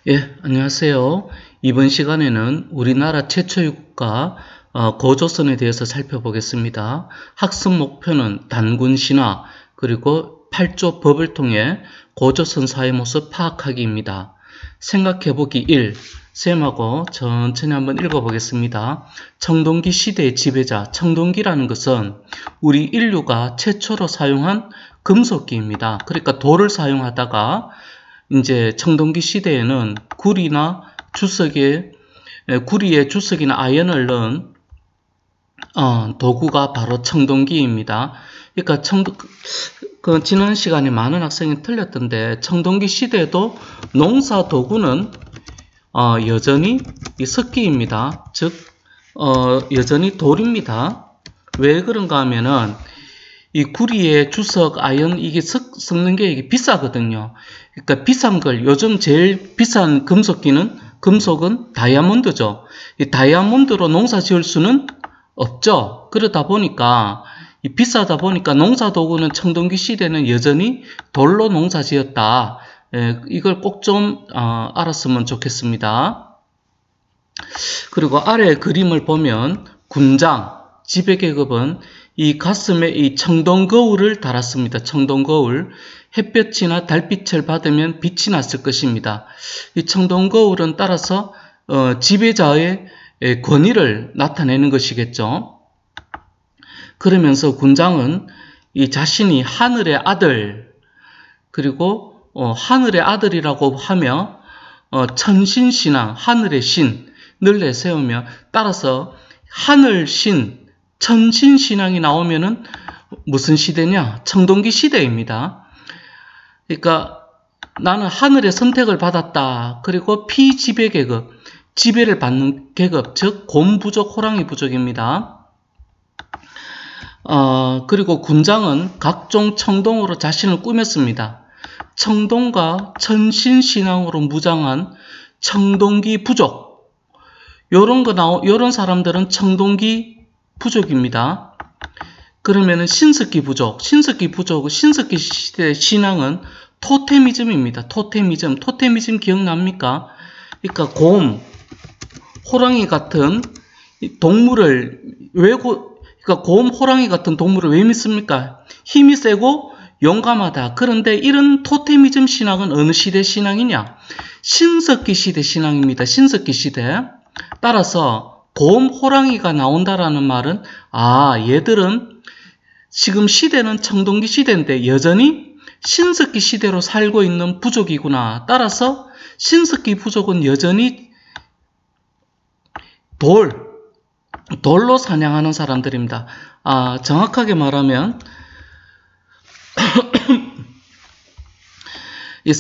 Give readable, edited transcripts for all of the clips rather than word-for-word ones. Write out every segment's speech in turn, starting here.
예, 안녕하세요. 이번 시간에는 우리나라 최초의 국가 고조선에 대해서 살펴보겠습니다. 학습 목표는 단군 신화 그리고 8조 법을 통해 고조선 사회 모습 파악하기입니다. 생각해보기 1. 쌤하고 천천히 한번 읽어보겠습니다. 청동기 시대의 지배자, 청동기라는 것은 우리 인류가 최초로 사용한 금속기입니다. 그러니까 돌을 사용하다가 이제 청동기 시대에는 구리에 주석이나 아연을 넣은 도구가 바로 청동기입니다. 그러니까 지난 시간에 많은 학생이 틀렸던데 청동기 시대에도 농사 도구는 여전히 석기입니다. 즉 여전히 돌입니다. 왜 그런가 하면은 이 구리의 주석, 아연, 이게 섞는 게 이게 비싸거든요. 그러니까 비싼 걸, 요즘 제일 비싼 금속은 다이아몬드죠. 이 다이아몬드로 농사 지을 수는 없죠. 그러다 보니까, 비싸다 보니까 농사 도구는 청동기 시대는 여전히 돌로 농사 지었다. 이걸 꼭 좀, 알았으면 좋겠습니다. 그리고 아래 그림을 보면, 군장, 지배계급은 이 가슴에 이 청동거울을 달았습니다. 청동거울. 햇볕이나 달빛을 받으면 빛이 났을 것입니다. 이 청동거울은 따라서 지배자의 권위를 나타내는 것이겠죠. 그러면서 군장은 이 자신이 하늘의 아들, 그리고 하늘의 아들이라고 하며 천신신앙, 하늘의 신을 내세우며, 따라서 하늘신, 천신신앙이 나오면은 무슨 시대냐? 청동기 시대입니다. 그러니까 나는 하늘의 선택을 받았다. 그리고 피지배계급, 지배를 받는 계급, 즉 곰부족, 호랑이부족입니다. 그리고 군장은 각종 청동으로 자신을 꾸몄습니다. 청동과 천신신앙으로 무장한 청동기 부족. 요런 사람들은 청동기 부족입니다. 그러면은 신석기 시대 신앙은 토테미즘입니다. 토테미즘 기억납니까? 그러니까 호랑이 같은 동물을 그러니까 호랑이 같은 동물을 왜 믿습니까? 힘이 세고 용감하다. 그런데 이런 토테미즘 신앙은 어느 시대 신앙이냐? 신석기 시대 신앙입니다. 신석기 시대. 따라서 호랑이가 나온다라는 말은 얘들은 지금 시대는 청동기 시대인데 여전히 신석기 시대로 살고 있는 부족이구나. 따라서 신석기 부족은 여전히 돌로 사냥하는 사람들입니다. 정확하게 말하면 이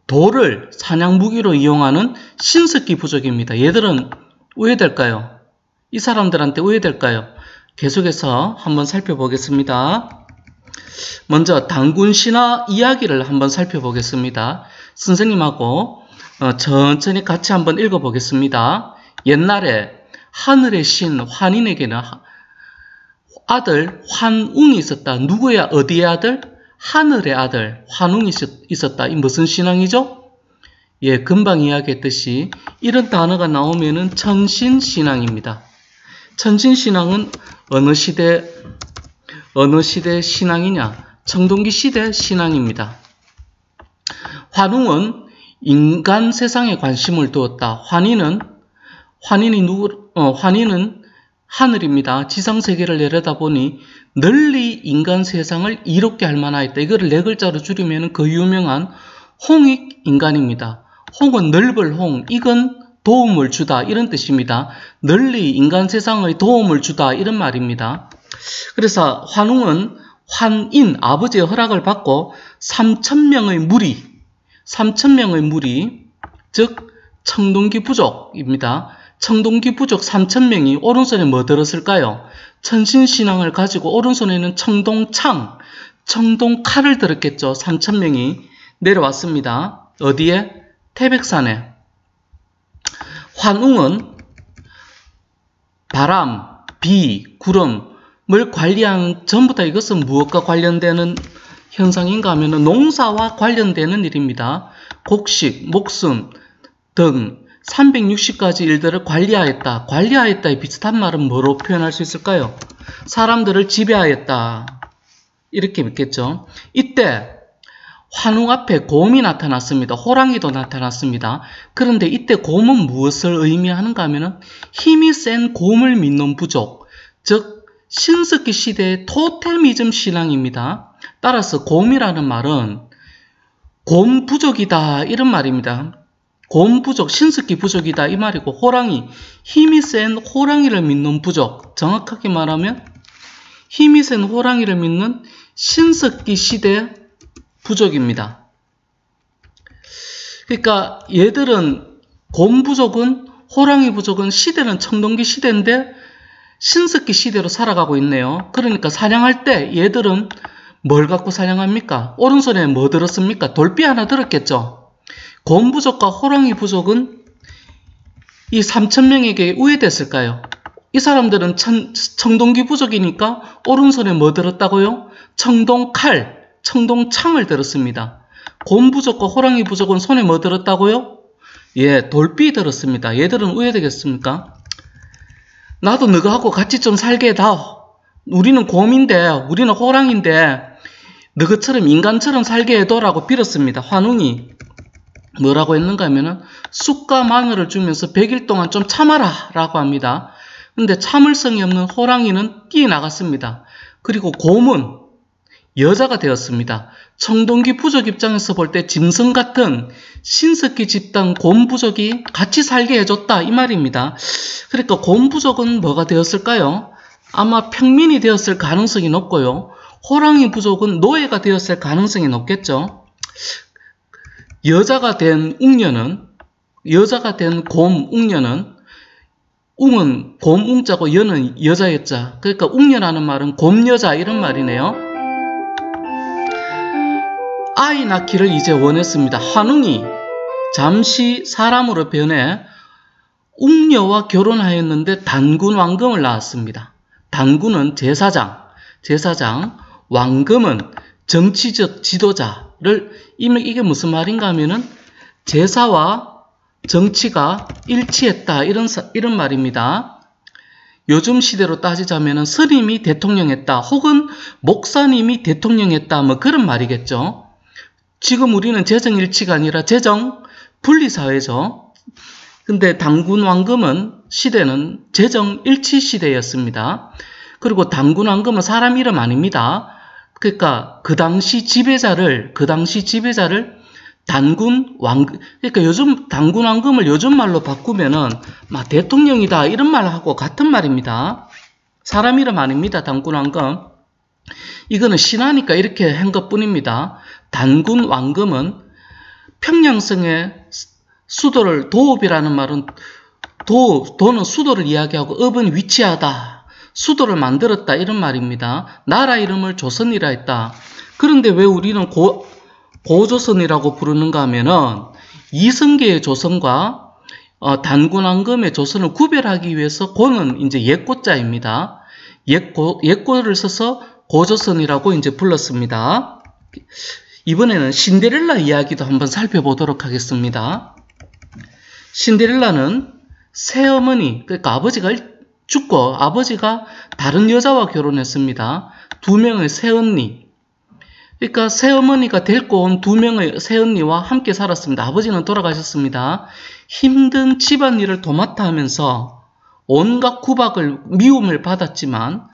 돌을 사냥 무기로 이용하는 신석기 부족입니다. 얘들은 왜 될까요? 이 사람들한테 왜 될까요? 계속해서 한번 살펴보겠습니다. 먼저 단군 신화 이야기를 한번 살펴보겠습니다. 선생님하고 천천히 같이 한번 읽어보겠습니다. 옛날에 하늘의 신 환인에게는 아들 환웅이 있었다. 누구야? 어디의 아들? 하늘의 아들 환웅이 있었다. 이 무슨 신앙이죠? 예, 금방 이야기했듯이 이런 단어가 나오면은 천신신앙입니다. 천신신앙은 어느 시대 신앙이냐? 청동기 시대 신앙입니다. 환웅은 인간 세상에 관심을 두었다. 환인은 하늘입니다. 지상세계를 내려다보니 널리 인간 세상을 이롭게 할 만하였다. 이거를 네 글자로 줄이면 그 유명한 홍익인간입니다. 홍은 넓을 홍, 이건 도움을 주다 이런 뜻입니다. 널리 인간 세상의 도움을 주다 이런 말입니다. 그래서 환웅은 환인, 아버지의 허락을 받고 3,000명의 무리, 즉 청동기 부족입니다. 청동기 부족 3,000명이 오른손에 뭐 들었을까요? 천신신앙을 가지고 오른손에는 청동칼을 들었겠죠. 3,000명이 내려왔습니다. 어디에? 태백산에. 환웅은 바람, 비, 구름을 관리하는, 전부 다 이것은 무엇과 관련되는 현상인가 하면 농사와 관련되는 일입니다. 곡식, 목숨 등 360가지 일들을 관리하였다. 관리하였다의 비슷한 말은 뭐로 표현할 수 있을까요? 사람들을 지배하였다. 이렇게 묻겠죠. 이때 환웅 앞에 곰이 나타났습니다. 호랑이도 나타났습니다. 그런데 이때 곰은 무엇을 의미하는가 하면 힘이 센 곰을 믿는 부족, 즉 신석기 시대의 토테미즘 신앙입니다. 따라서 곰이라는 말은 곰 부족이다 이런 말입니다. 곰 부족, 신석기 부족이다 이 말이고, 호랑이, 힘이 센 호랑이를 믿는 부족, 정확하게 말하면 힘이 센 호랑이를 믿는 신석기 시대 부족입니다. 그러니까 얘들은 곰 부족은, 호랑이 부족은 시대는 청동기 시대인데 신석기 시대로 살아가고 있네요. 그러니까 사냥할 때 얘들은 뭘 갖고 사냥합니까? 오른손에 뭐 들었습니까? 돌비 하나 들었겠죠. 곰 부족과 호랑이 부족은 이 3,000명에게 우회됐을까요? 이 사람들은 청동기 부족이니까 오른손에 뭐 들었다고요? 청동칼, 청동창을 들었습니다. 곰 부족과 호랑이 부족은 손에 뭐 들었다고요? 예, 돌비 들었습니다. 얘들은 우회되겠습니까? 나도 너하고 같이 좀 살게 해다. 우리는 곰인데, 우리는 호랑인데 너희처럼 인간처럼 살게 해둬라고 빌었습니다. 환웅이 뭐라고 했는가 하면은 쑥과 마늘을 주면서 100일 동안 좀 참아라 라고 합니다. 근데 참을성이 없는 호랑이는 뛰어나갔습니다. 그리고 곰은 여자가 되었습니다. 청동기 부족 입장에서 볼 때 짐승 같은 신석기 집단 곰 부족이 같이 살게 해줬다 이 말입니다. 그러니까 곰 부족은 뭐가 되었을까요? 아마 평민이 되었을 가능성이 높고요. 호랑이 부족은 노예가 되었을 가능성이 높겠죠. 여자가 된 웅녀는, 여자가 된 곰 웅녀는, 웅은 곰 웅자고 여는 여자 여자, 그러니까 웅녀라는 말은 곰여자 이런 말이네요. 아이 낳기를 이제 원했습니다. 환웅이 잠시 사람으로 변해 웅녀와 결혼하였는데 단군 왕금을 낳았습니다. 단군은 제사장, 왕금은 정치적 지도자를, 이게 무슨 말인가 하면은 제사와 정치가 일치했다 이런 말입니다. 요즘 시대로 따지자면은 스님이 대통령했다 혹은 목사님이 대통령했다 뭐 그런 말이겠죠. 지금 우리는 재정일치가 아니라 재정 분리사회죠. 근데 단군 왕금은 시대는 재정일치 시대였습니다. 그리고 단군 왕금은 사람 이름 아닙니다. 그러니까 그 당시 지배자를 단군 왕, 그러니까 요즘 단군 왕금을 요즘 말로 바꾸면은 막 대통령이다 이런 말하고 같은 말입니다. 사람 이름 아닙니다. 단군 왕금. 이거는 신하니까 이렇게 한 것뿐입니다. 단군 왕금은 평양성의 수도를, 도읍이라는 말은 도는 수도를 이야기하고 읍은 위치하다, 수도를 만들었다 이런 말입니다. 나라 이름을 조선이라 했다. 그런데 왜 우리는 고조선이라고 부르는가 하면은 이성계의 조선과 단군 왕금의 조선을 구별하기 위해서 고는 이제 옛고자입니다. 옛고를 써서 고조선이라고 이제 불렀습니다. 이번에는 신데렐라 이야기도 한번 살펴보도록 하겠습니다. 신데렐라는 새어머니, 그러니까 아버지가 죽고 아버지가 다른 여자와 결혼했습니다. 2명의 새언니, 그러니까 새어머니가 데리고 온 2명의 새언니와 함께 살았습니다. 아버지는 돌아가셨습니다. 힘든 집안일을 도맡아 하면서 온갖 구박을, 미움을 받았지만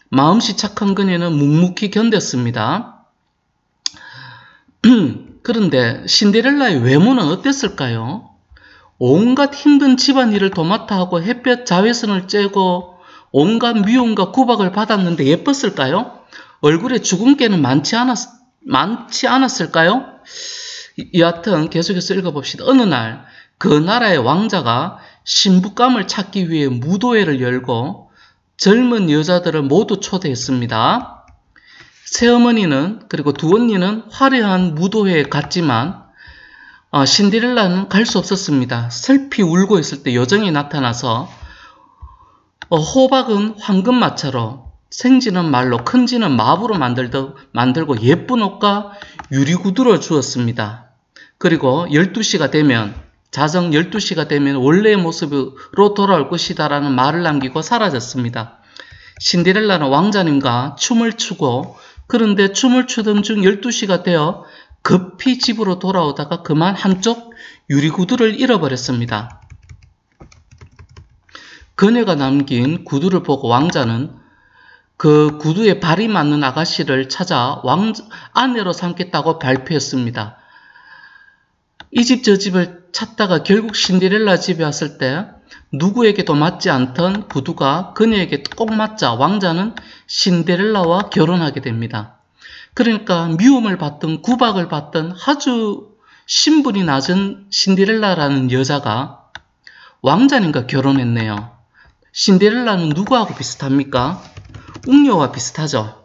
마음씨 착한 그녀는 묵묵히 견뎠습니다. 그런데 신데렐라의 외모는 어땠을까요? 온갖 힘든 집안일을 도맡아 하고 햇볕 자외선을 쬐고 온갖 미움과 구박을 받았는데 예뻤을까요? 얼굴에 주근깨는 많지 않았을까요? 여하튼 계속해서 읽어봅시다. 어느 날 그 나라의 왕자가 신부감을 찾기 위해 무도회를 열고 젊은 여자들을 모두 초대했습니다. 새어머니는, 그리고 두 언니는 화려한 무도회에 갔지만 신데렐라는 갈 수 없었습니다. 슬피 울고 있을 때 요정이 나타나서 호박은 황금마차로, 생지는 말로, 큰지는 마부로 만들고 예쁜 옷과 유리구두를 주었습니다. 그리고 12시가 되면, 자정 12시가 되면 원래의 모습으로 돌아올 것이다 라는 말을 남기고 사라졌습니다. 신데렐라는 왕자님과 춤을 추고, 그런데 춤을 추던 중 12시가 되어 급히 집으로 돌아오다가 그만 한쪽 유리구두를 잃어버렸습니다. 그녀가 남긴 구두를 보고 왕자는 그 구두에 발이 맞는 아가씨를 찾아 아내로 삼겠다고 발표했습니다. 이 집 저 집을 찾다가 결국 신데렐라 집에 왔을 때 누구에게도 맞지 않던 구두가 그녀에게 꼭 맞자 왕자는 신데렐라와 결혼하게 됩니다. 그러니까 미움을 받던 구박을 받던 아주 신분이 낮은 신데렐라라는 여자가 왕자님과 결혼했네요. 신데렐라는 누구하고 비슷합니까? 웅녀와 비슷하죠.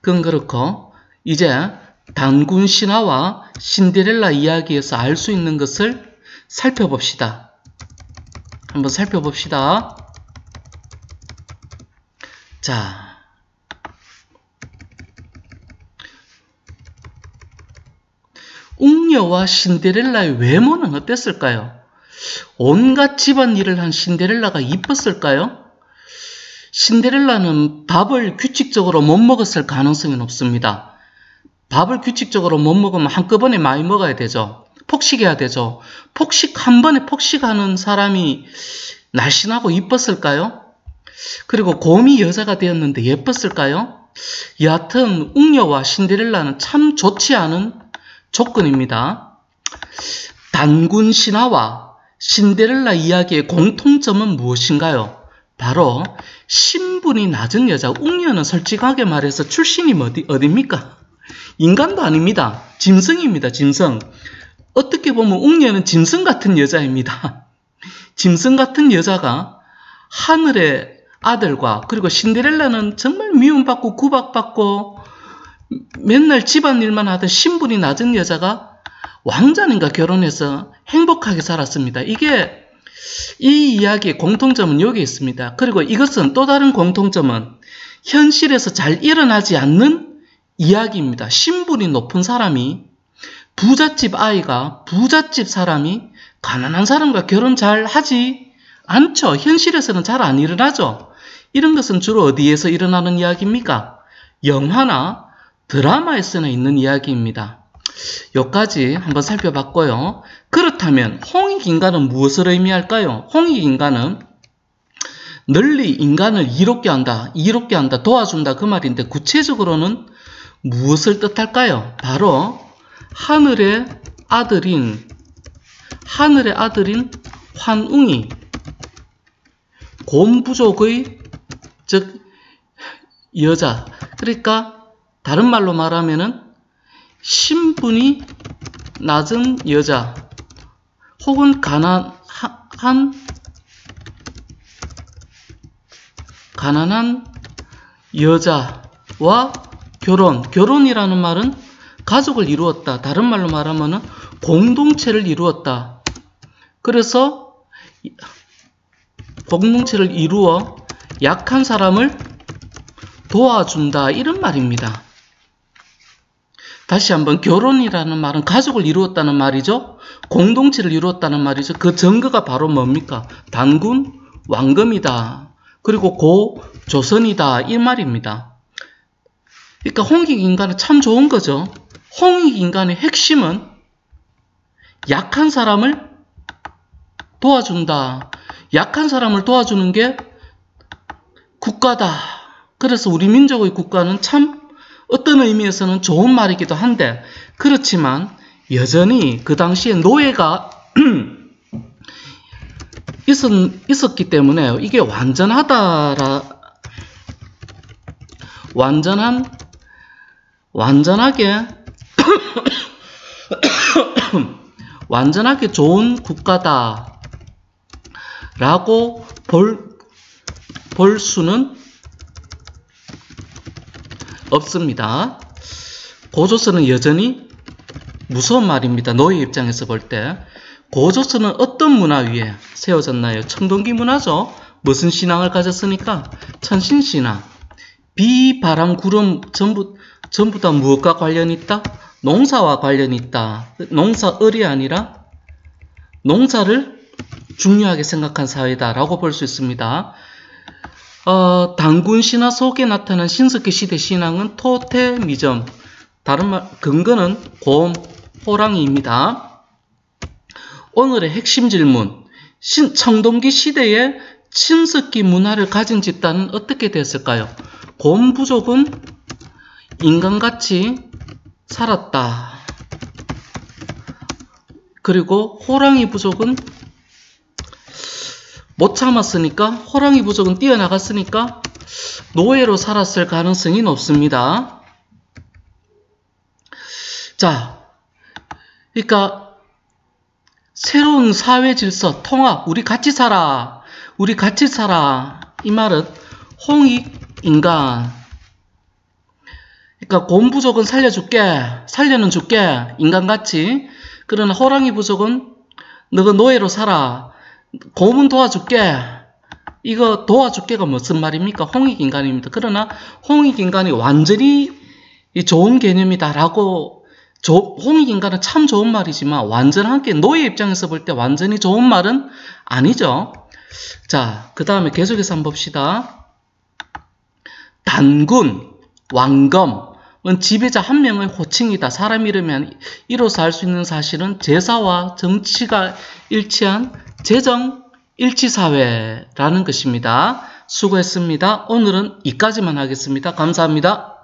그건 그렇고 이제 단군 신화와 신데렐라 이야기에서 알 수 있는 것을 살펴봅시다. 한번 살펴봅시다. 자, 웅녀와 신데렐라의 외모는 어땠을까요? 온갖 집안일을 한 신데렐라가 이뻤을까요? 신데렐라는 밥을 규칙적으로 못 먹었을 가능성이 높습니다. 밥을 규칙적으로 못 먹으면 한꺼번에 많이 먹어야 되죠. 폭식해야 되죠. 한 번에 폭식하는 사람이 날씬하고 이뻤을까요? 그리고 곰이 여자가 되었는데 예뻤을까요? 여하튼 웅녀와 신데렐라는 참 좋지 않은 조건입니다. 단군 신화와 신데렐라 이야기의 공통점은 무엇인가요? 바로 신분이 낮은 여자. 웅녀는 솔직하게 말해서 출신이 어디입니까? 인간도 아닙니다. 짐승입니다. 짐승. 어떻게 보면 웅녀는 짐승 같은 여자입니다. 짐승 같은 여자가 하늘의 아들과, 그리고 신데렐라는 정말 미움받고 구박받고 맨날 집안일만 하던 신분이 낮은 여자가 왕자님과 결혼해서 행복하게 살았습니다. 이 이야기의 공통점은 여기 있습니다. 그리고 이것은 또 다른 공통점은 현실에서 잘 일어나지 않는 이야기입니다. 신분이 높은 사람이, 부잣집 아이가 부잣집 사람이 가난한 사람과 결혼 잘 하지 않죠. 현실에서는 잘 안 일어나죠. 이런 것은 주로 어디에서 일어나는 이야기입니까? 영화나 드라마에서나 있는 이야기입니다. 여기까지 한번 살펴봤고요. 그렇다면 홍익인간은 무엇을 의미할까요? 홍익인간은 널리 인간을 이롭게 한다, 도와준다 그 말인데 구체적으로는 무엇을 뜻할까요? 바로 하늘의 아들인 환웅이 곰부족의 즉 여자, 그러니까 다른 말로 말하면은 신분이 낮은 여자 혹은 가난한 여자와 결혼이라는 말은 가족을 이루었다. 다른 말로 말하면 공동체를 이루었다. 그래서 공동체를 이루어 약한 사람을 도와준다. 이런 말입니다. 다시 한번 결혼이라는 말은 가족을 이루었다는 말이죠. 공동체를 이루었다는 말이죠. 그 증거가 바로 뭡니까? 단군 왕검이다. 그리고 고조선이다. 이 말입니다. 그러니까 홍익인간은 참 좋은 거죠. 홍익인간의 핵심은 약한 사람을 도와준다. 약한 사람을 도와주는 게 국가다. 그래서 우리 민족의 국가는 참 어떤 의미에서는 좋은 말이기도 한데, 그렇지만 여전히 그 당시에 노예가 있었기 때문에 이게 완전하게 좋은 국가다라고 볼 수는 없습니다. 고조선은 여전히 무서운 말입니다. 노예 입장에서 볼 때. 고조선은 어떤 문화 위에 세워졌나요? 청동기 문화죠. 무슨 신앙을 가졌으니까? 천신신앙. 비, 바람, 구름 전부 다 무엇과 관련이 있다? 농사와 관련이 있다. 농사을이 아니라 농사를 중요하게 생각한 사회다라고 볼 수 있습니다. 단군 신화 속에 나타난 신석기 시대 신앙은 토테미즘, 다른 말 근거는 곰, 호랑이입니다. 오늘의 핵심 질문, 청동기 시대에 신석기 문화를 가진 집단은 어떻게 됐을까요? 곰 부족은 인간같이 살았다. 그리고 호랑이 부족은 못 참았으니까, 호랑이 부족은 뛰어나갔으니까 노예로 살았을 가능성이 높습니다. 자, 그러니까 새로운 사회 질서, 통합, 우리 같이 살아, 우리 같이 살아, 이 말은 홍익인간. 그러니까 곰 부족은 살려는 줄게, 인간같이. 그러나 호랑이 부족은 너가 노예로 살아, 곰은 도와줄게. 이거 도와줄게가 무슨 말입니까? 홍익인간입니다. 그러나 홍익인간이 완전히 좋은 개념이다라고, 홍익인간은 참 좋은 말이지만 완전하게 노예 입장에서 볼 때 완전히 좋은 말은 아니죠. 자, 그 다음에 계속해서 한번 봅시다. 단군, 왕검은 지배자 한 명의 호칭이다. 사람 이름이 이로써 알 수 있는 사실은 제사와 정치가 일치한 재정 일치사회라는 것입니다. 수고했습니다. 오늘은 이까지만 하겠습니다. 감사합니다.